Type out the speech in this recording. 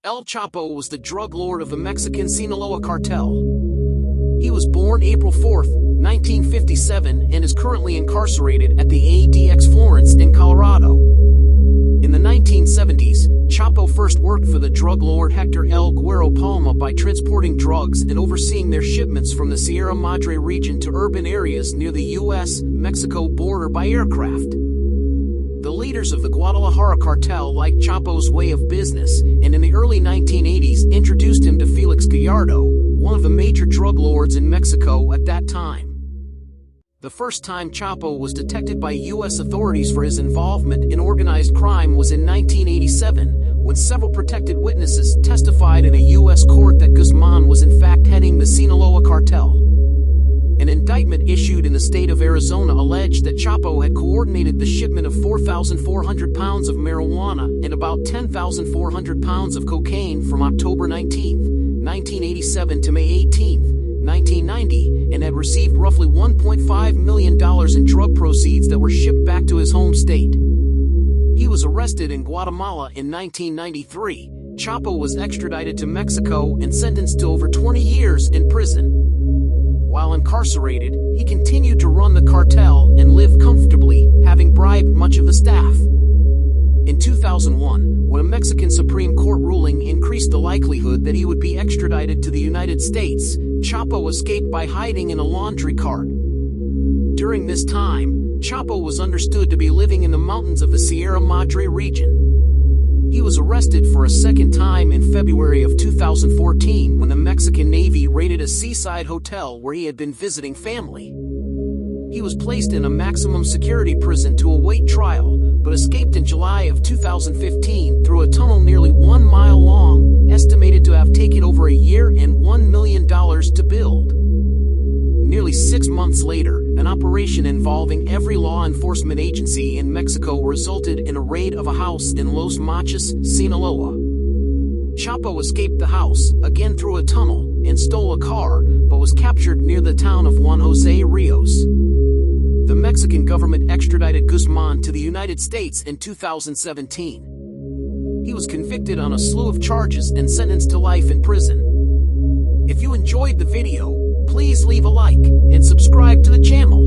El Chapo was the drug lord of the Mexican Sinaloa cartel. He was born April 4, 1957, and is currently incarcerated at the ADX Florence in Colorado. In the 1970s, Chapo first worked for the drug lord Hector El Güero Palma by transporting drugs and overseeing their shipments from the Sierra Madre region to urban areas near the U.S.-Mexico border by aircraft. The leaders of the Guadalajara cartel liked Chapo's way of business, and in the early 1980s introduced him to Felix Gallardo, one of the major drug lords in Mexico at that time. The first time Chapo was detected by U.S. authorities for his involvement in organized crime was in 1987, when several protected witnesses testified in a U.S. court that Guzman was in fact heading the Sinaloa cartel. An indictment issued in the state of Arizona alleged that Chapo had coordinated the shipment of 4,400 pounds of marijuana and about 10,400 pounds of cocaine from October 19, 1987 to May 18, 1990, and had received roughly $1.5 million in drug proceeds that were shipped back to his home state. He was arrested in Guatemala in 1993. Chapo was extradited to Mexico and sentenced to over 20 years in prison. While incarcerated, he continued to run the cartel and live comfortably, having bribed much of the staff. In 2001, when a Mexican Supreme Court ruling increased the likelihood that he would be extradited to the United States, Chapo escaped by hiding in a laundry cart. During this time, Chapo was understood to be living in the mountains of the Sierra Madre region. He was arrested for a second time in February of 2014 when the Mexican Navy raided a seaside hotel where he had been visiting family. He was placed in a maximum security prison to await trial, but escaped in July of 2015 through a tunnel nearly 1 mile long, estimated to have taken over a year and $1 million to build. Nearly 6 months later, an operation involving every law enforcement agency in Mexico resulted in a raid of a house in Los Mochis, Sinaloa. Chapo escaped the house, again through a tunnel, and stole a car, but was captured near the town of Juan Jose Rios. The Mexican government extradited Guzman to the United States in 2017. He was convicted on a slew of charges and sentenced to life in prison. If you enjoyed the video, please leave a like and subscribe to the channel.